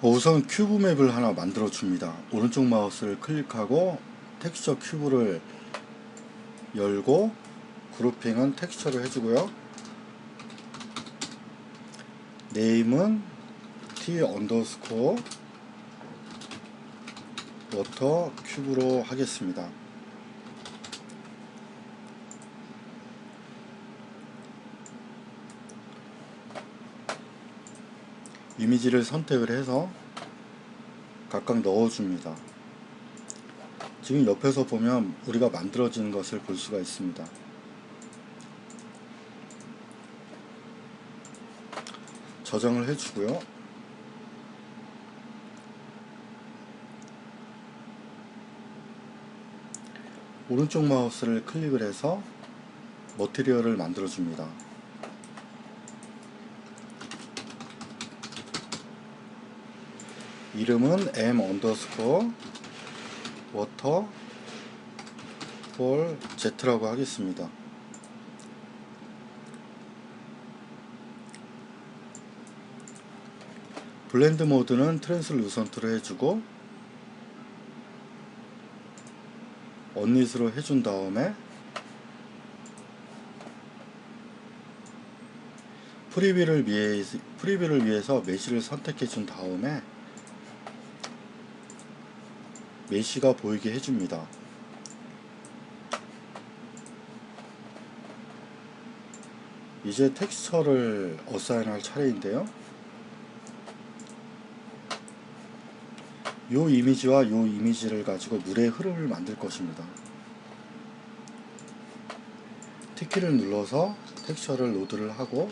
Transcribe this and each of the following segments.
우선 큐브 맵을 하나 만들어 줍니다. 오른쪽 마우스를 클릭하고 텍스처 큐브를 열고 그룹핑은 텍스처로 해주고요. 네임은 t 언더스코어 워터 큐브로 하겠습니다. 이미지를 선택을 해서 각각 넣어줍니다. 지금 옆에서 보면 우리가 만들어진 것을 볼 수가 있습니다. 저장을 해주고요. 오른쪽 마우스를 클릭을 해서 머티리얼을 만들어줍니다. 이름은 m 언더스코어 워터 볼 Z라고 하겠습니다. 블렌드 모드는 트랜슬루선트로 해주고 언릿으로 해준 다음에 프리뷰를 위해서 메쉬를 선택해 준 다음에 메쉬가 보이게 해줍니다. 이제 텍스처를 어사인할 차례인데요. 요 이미지와 요 이미지를 가지고 물의 흐름을 만들 것입니다. T키를 눌러서 텍스처를 로드를 하고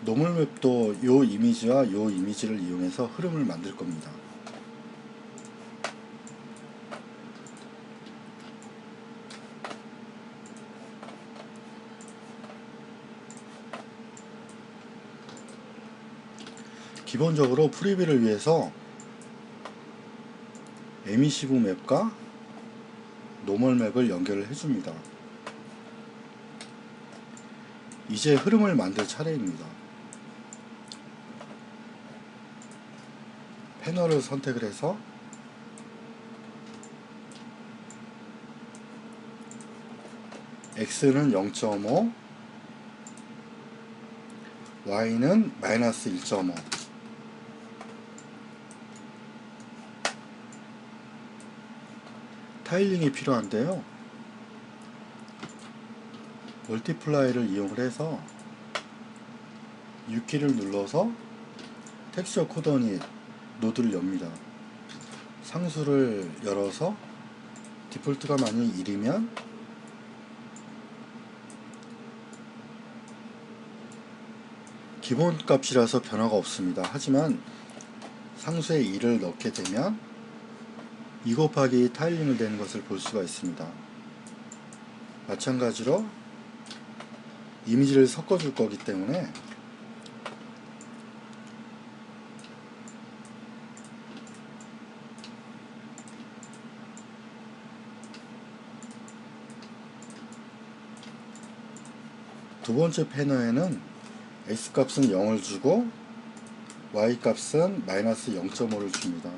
노멀맵도 요 이미지와 요 이미지를 이용해서 흐름을 만들 겁니다. 기본적으로 프리뷰를 위해서 에미시브 맵과 노멀 맵을 연결을 해줍니다. 이제 흐름을 만들 차례입니다. 패널을 선택을 해서 X는 0.5, Y는 마이너스 1.5. 타일링이 필요한데요. 멀티플라이를 이용을 해서 U키를 눌러서 텍스처 코더닛 노드를 엽니다. 상수를 열어서 디폴트가 만약 1이면 기본값이라서 변화가 없습니다. 하지만 상수에 1을 넣게 되면 2 곱하기 타일링을 되는 것을 볼 수가 있습니다. 마찬가지로 이미지를 섞어줄 거기 때문에 두 번째 패널에는 X값은 0을 주고 Y값은 마이너스 0.5를 줍니다.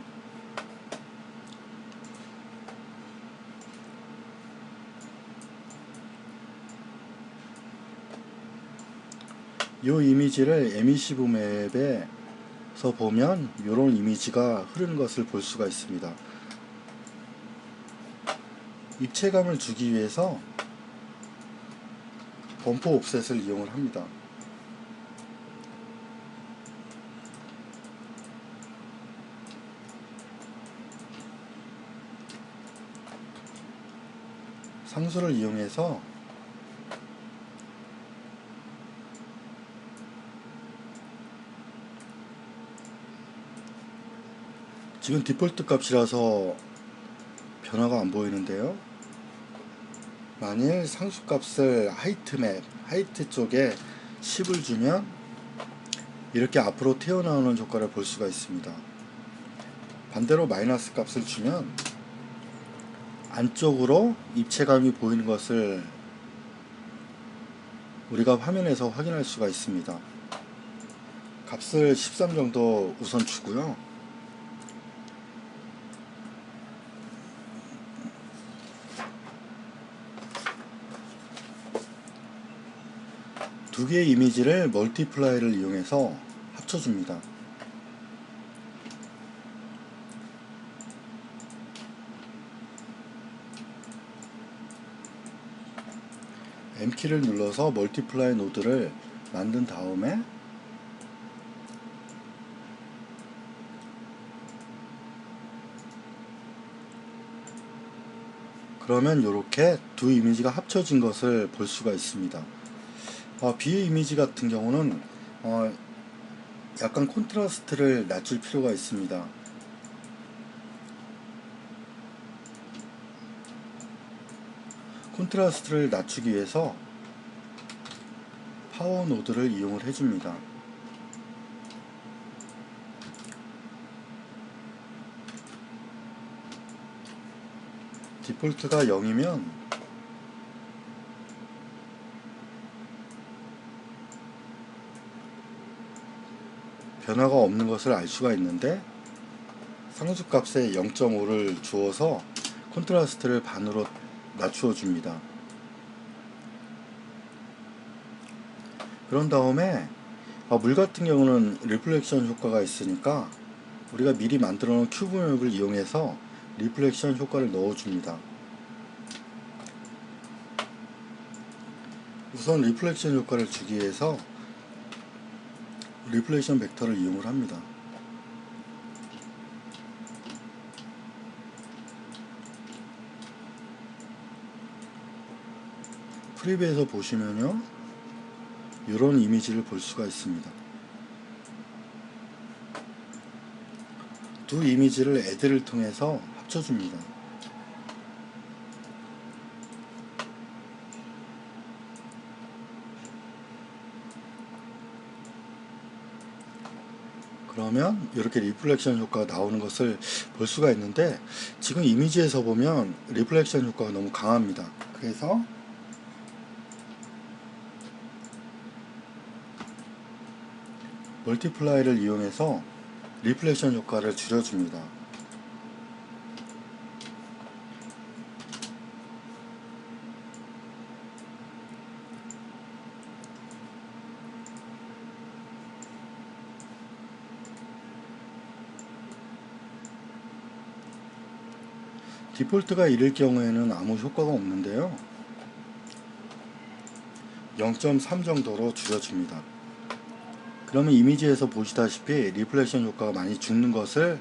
이 이미지를 에미시브 맵에서 보면 이런 이미지가 흐르는 것을 볼 수가 있습니다. 입체감을 주기 위해서 범퍼 옵셋을 이용을 합니다. 상수를 이용해서 지금 디폴트 값이라서 변화가 안 보이는데요. 만일 상수값을 하이트 쪽에 10을 주면 이렇게 앞으로 튀어나오는 효과를 볼 수가 있습니다. 반대로 마이너스 값을 주면 안쪽으로 입체감이 보이는 것을 우리가 화면에서 확인할 수가 있습니다. 값을 13 정도 우선 주고요. 두 개의 이미지를 멀티플라이를 이용해서 합쳐줍니다. M키를 눌러서 멀티플라이 노드를 만든 다음에 그러면 이렇게 두 이미지가 합쳐진 것을 볼 수가 있습니다. B의 이미지 같은 경우는 약간 콘트라스트를 낮출 필요가 있습니다. 콘트라스트를 낮추기 위해서 파워 노드를 이용을 해줍니다. 디폴트가 0이면 변화가 없는 것을 알 수가 있는데 상수값에 0.5를 주어서 콘트라스트를 반으로 낮추어 줍니다. 그런 다음에 물 같은 경우는 리플렉션 효과가 있으니까 우리가 미리 만들어 놓은 큐브 맵을 이용해서 리플렉션 효과를 넣어 줍니다. 우선 리플렉션 효과를 주기 위해서 리플렉션 벡터를 이용을 합니다. 프리뷰에서 보시면요, 이런 이미지를 볼 수가 있습니다. 두 이미지를 애드를 통해서 합쳐줍니다. 그러면 이렇게 리플렉션 효과가 나오는 것을 볼 수가 있는데 지금 이미지에서 보면 리플렉션 효과가 너무 강합니다. 그래서 멀티플라이를 이용해서 리플렉션 효과를 줄여줍니다. 디폴트가 1일 경우에는 아무 효과가 없는데요, 0.3 정도로 줄여줍니다. 그러면 이미지에서 보시다시피 리플렉션 효과가 많이 죽는 것을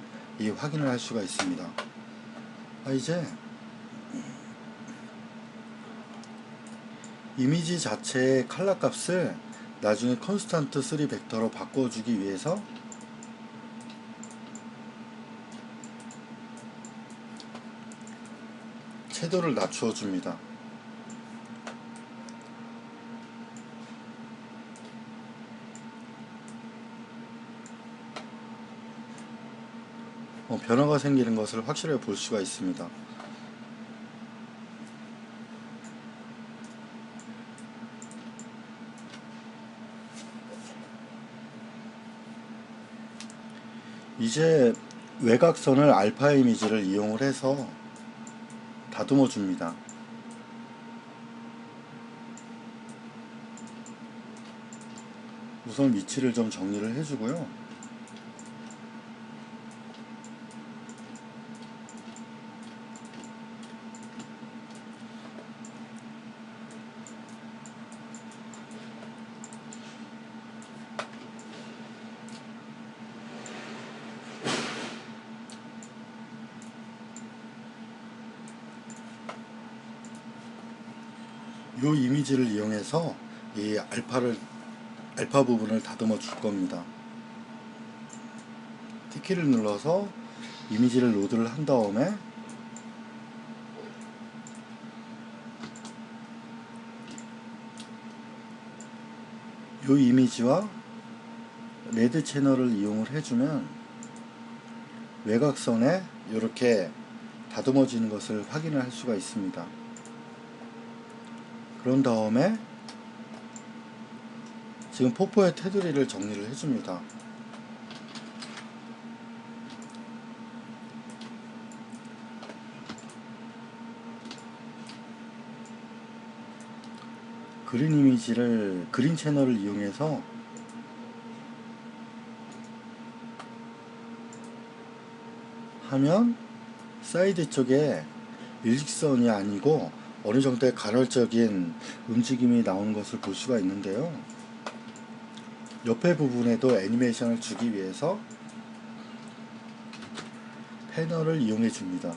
확인을 할 수가 있습니다. 이제 이미지 자체의 컬러 값을 나중에 컨스탄트 3 벡터로 바꿔주기 위해서 채도를 낮추어 줍니다. 변화가 생기는 것을 확실하게 볼 수가 있습니다. 이제 외곽선을 알파 이미지를 이용을 해서 다듬어 줍니다. 우선 위치를 좀 정리를 해주고요. 이 이미지를 이용해서 이 알파 부분을 다듬어 줄 겁니다. T키를 눌러서 이미지를 로드를 한 다음에 이 이미지와 레드 채널을 이용을 해주면 외곽선에 이렇게 다듬어지는 것을 확인을 할 수가 있습니다. 그런 다음에 지금 폭포의 테두리를 정리를 해줍니다. 그린 이미지를 그린 채널을 이용해서 하면 사이드 쪽에 일직선이 아니고 어느 정도의 간헐적인 움직임이 나오는 것을 볼 수가 있는데요. 옆에 부분에도 애니메이션을 주기 위해서 패널을 이용해 줍니다.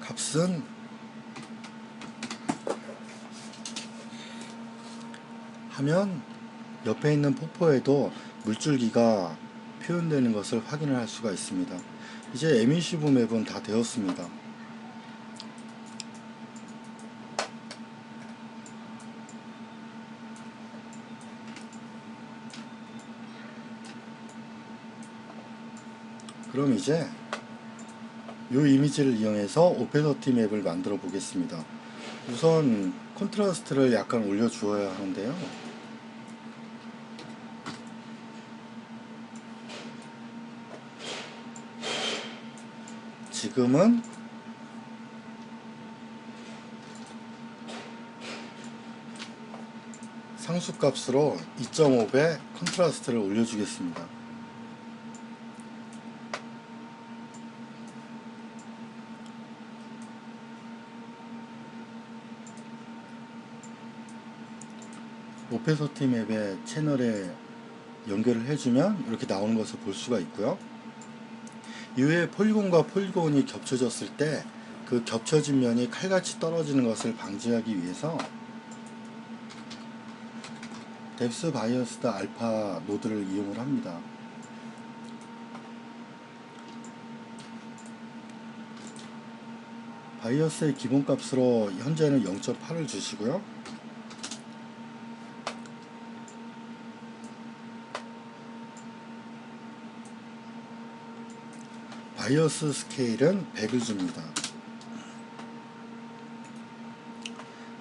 값은 하면 옆에 있는 폭포에도 물줄기가 표현되는 것을 확인을 할 수가 있습니다. 이제 에미시브 맵은 다 되었습니다. 그럼 이제 이 이미지를 이용해서 오페서티 맵을 만들어 보겠습니다. 우선 콘트라스트를 약간 올려 주어야 하는데요. 지금은 상수값으로 2.5배 컨트라스트를 올려주겠습니다. 오페서티 맵의 채널에 연결을 해주면 이렇게 나오는 것을 볼 수가 있고요. 이후에 폴리곤과 폴리곤이 겹쳐졌을 때 그 겹쳐진 면이 칼같이 떨어지는 것을 방지하기 위해서 뎁스 바이어스드 알파 노드를 이용을 합니다. 바이어스의 기본값으로 현재는 0.8을 주시고요. 바이어스 스케일은 100을 줍니다.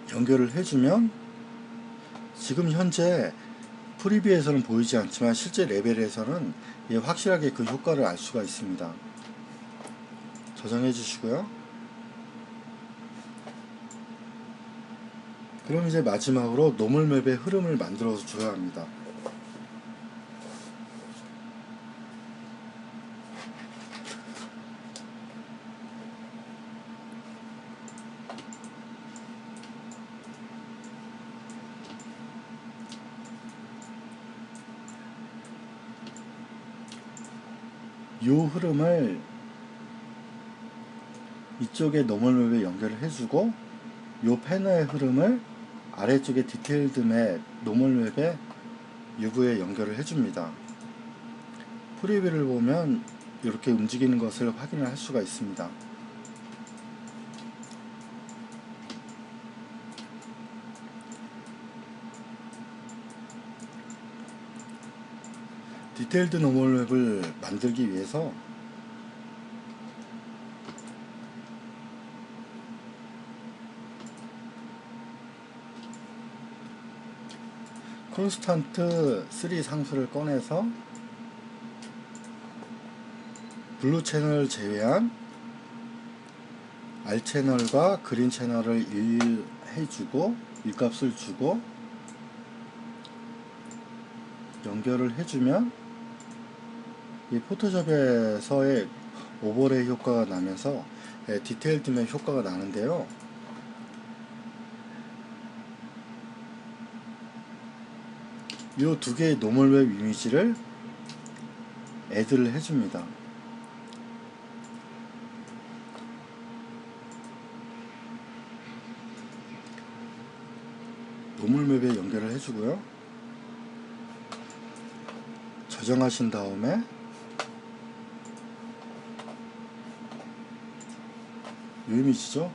연결을 해주면 지금 현재 프리뷰에서는 보이지 않지만 실제 레벨에서는 확실하게 그 효과를 알 수가 있습니다. 저장해 주시고요. 그럼 이제 마지막으로 노멀맵의 흐름을 만들어 줘야 합니다. 이 흐름을 이쪽에 노멀맵에 연결을 해주고 이 패널의 흐름을 아래쪽에 디테일드 맵 노멀맵에 UV에 연결을 해줍니다. 프리뷰를 보면 이렇게 움직이는 것을 확인을 할 수가 있습니다. 디테일드 노멀맵을 만들기 위해서 콘스탄트 3 상수를 꺼내서 블루 채널을 제외한 R 채널과 그린 채널을 1 해주고 1값을 주고 연결을 해주면 이 포토샵에서의 오버레이 효과가 나면서 디테일드 맵 효과가 나는데요. 이 두 개의 노멀 맵 이미지를 애드를 해줍니다. 노멀 맵에 연결을 해주고요. 저장하신 다음에 이미지죠.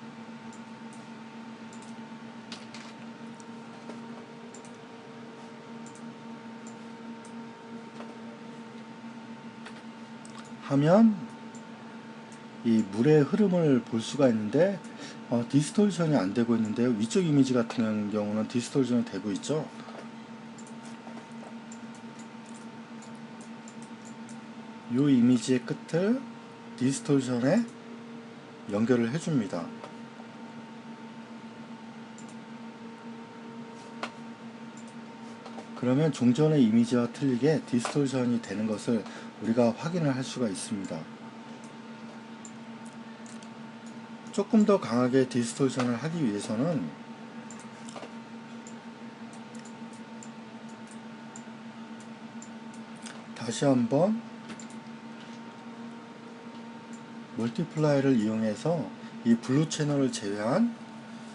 하면 이 물의 흐름을 볼 수가 있는데 디스톨션이 안 되고 있는데요. 위쪽 이미지 같은 경우는 디스톨션이 되고 있죠. 이 이미지의 끝을 디스톨션에 연결을 해줍니다. 그러면 종전의 이미지와 틀리게 디스톨션이 되는 것을 우리가 확인을 할 수가 있습니다. 조금 더 강하게 디스톨션을 하기 위해서는 다시 한번 멀티플라이를 이용해서 이 블루 채널을 제외한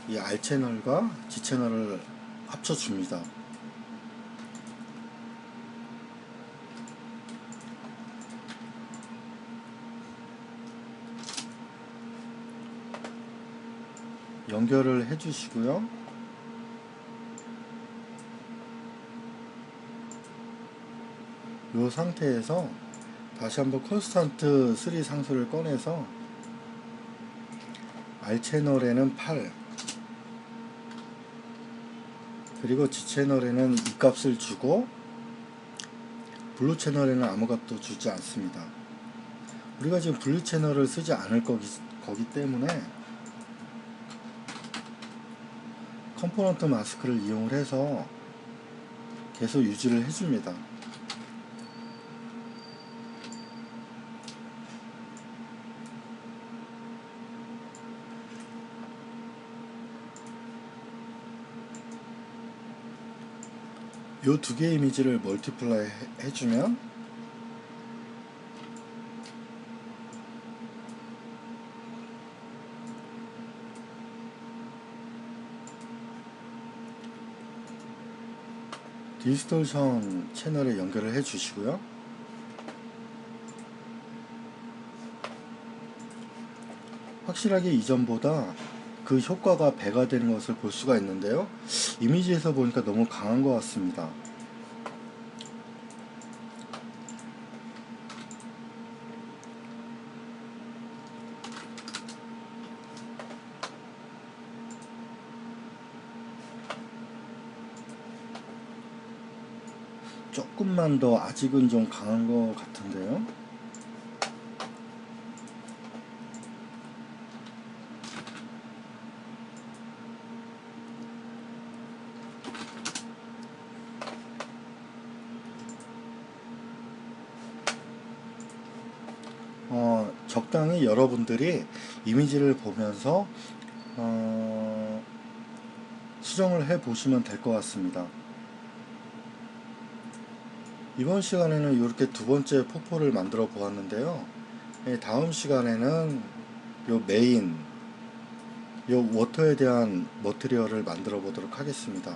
이 R 채널과 G 채널을 합쳐줍니다. 연결을 해주시고요. 이 상태에서 다시 한번 콘스탄트 3 상수를 꺼내서 R 채널에는 8 그리고 G 채널에는 2 값을 주고 블루 채널에는 아무 값도 주지 않습니다. 우리가 지금 블루 채널을 쓰지 않을 거기 때문에 컴포넌트 마스크를 이용을 해서 계속 유지를 해줍니다. 요 두 개의 이미지를 멀티플라이 해주면 디스톨션 채널에 연결을 해 주시고요. 확실하게 이전보다 그 효과가 배가 되는 것을 볼 수가 있는데요. 이미지에서 보니까 너무 강한 것 같습니다. 조금만 더 아직은 좀 강한 것 같은데요. 적당히 여러분들이 이미지를 보면서 수정을 해 보시면 될 것 같습니다. 이번 시간에는 이렇게 두 번째 폭포를 만들어 보았는데요. 다음 시간에는 요 메인, 요 워터에 대한 머티리얼을 만들어 보도록 하겠습니다.